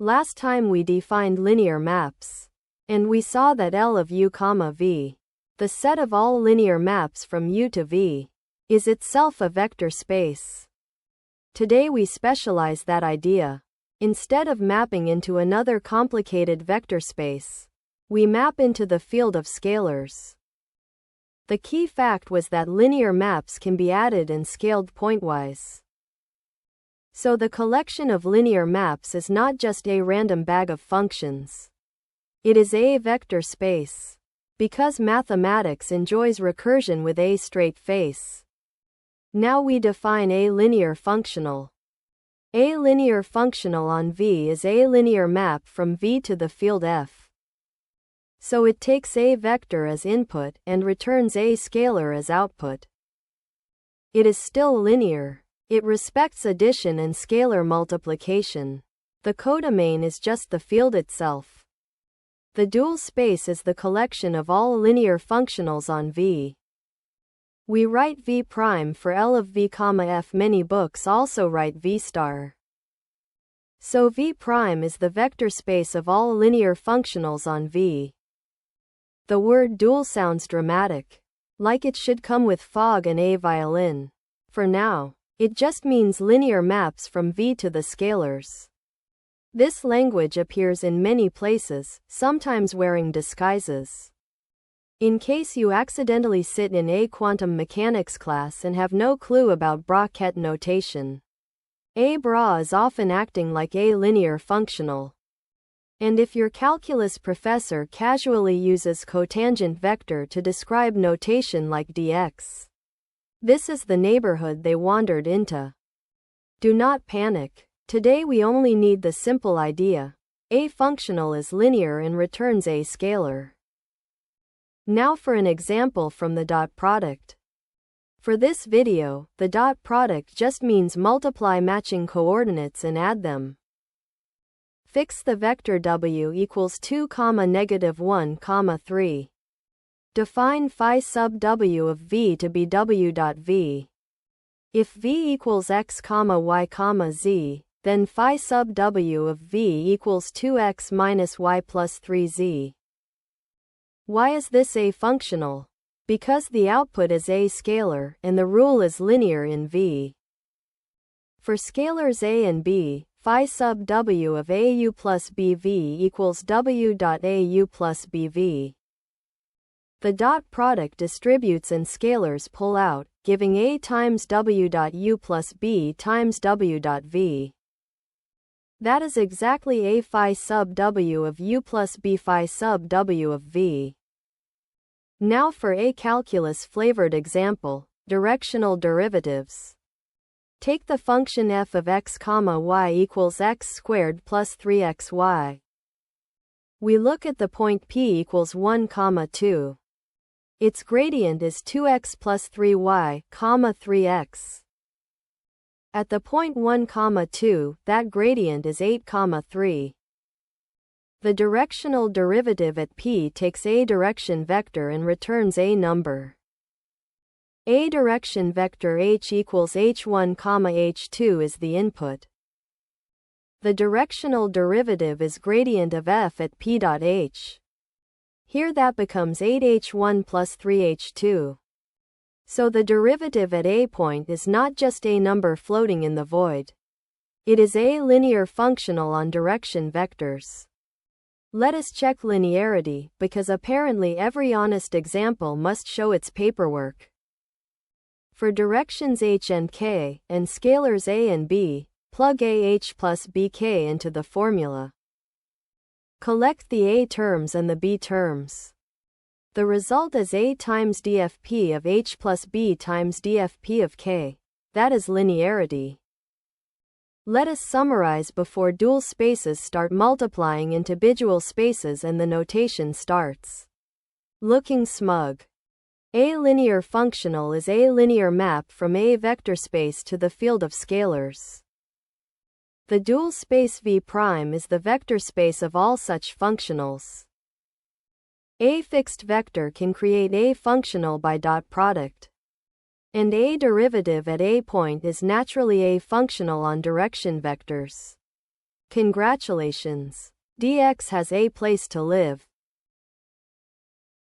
Last time we defined linear maps. And we saw that L of U, V, the set of all linear maps from U to V, is itself a vector space. Today we specialize that idea. Instead of mapping into another complicated vector space, we map into the field of scalars. The key fact was that linear maps can be added and scaled pointwise. So the collection of linear maps is not just a random bag of functions. It is a vector space. Because mathematics enjoys recursion with a straight face. Now we define a linear functional. A linear functional on V is a linear map from V to the field F. So it takes a vector as input and returns a scalar as output. It is still linear. It respects addition and scalar multiplication. The codomain is just the field itself. The dual space is the collection of all linear functionals on V. We write V prime for L of V, F. Many books also write V star. So V prime is the vector space of all linear functionals on V. The word dual sounds dramatic, like it should come with fog and a violin. For now, it just means linear maps from V to the scalars. This language appears in many places, sometimes wearing disguises. In case you accidentally sit in a quantum mechanics class and have no clue about bracket notation, a bra is often acting like a linear functional. And if your calculus professor casually uses cotangent vector to describe notation like dx, this is the neighborhood they wandered into. Do not panic. Today we only need the simple idea. A functional is linear and returns a scalar. Now for an example from the dot product. For this video, the dot product just means multiply matching coordinates and add them. Fix the vector w equals 2, -1, 3. Define phi sub w of v to be w dot v. If v equals x, y, z, then phi sub w of v equals 2x minus y plus 3z. Why is this a functional? Because the output is a scalar, and the rule is linear in V. For scalars a and b, phi sub w of au plus bv equals w dot au plus bv. The dot product distributes and scalars pull out, giving a times w dot u plus b times w dot v. That is exactly a phi sub w of u plus b phi sub w of v. Now for a calculus-flavored example, directional derivatives. Take the function f of x, y equals x squared plus 3xy. We look at the point p equals 1, 2. Its gradient is 2x plus 3y, 3x. At the point 1, 2, that gradient is 8, 3. The directional derivative at p takes a direction vector and returns a number. A direction vector h equals h1, h2 is the input. The directional derivative is gradient of f at p dot h. Here that becomes 8h1 plus 3h2. So the derivative at a point is not just a number floating in the void. It is a linear functional on direction vectors. Let us check linearity, because apparently every honest example must show its paperwork. For directions h and k, and scalars a and b, plug ah plus bk into the formula. Collect the a terms and the b terms. The result is a times dfp of h plus b times dfp of k. That is linearity. Let us summarize before dual spaces start multiplying into bidual spaces and the notation starts looking smug. A linear functional is a linear map from a vector space to the field of scalars. The dual space V prime is the vector space of all such functionals. A fixed vector can create a functional by dot product. And a derivative at a point is naturally a functional on direction vectors. Congratulations. DX has a place to live.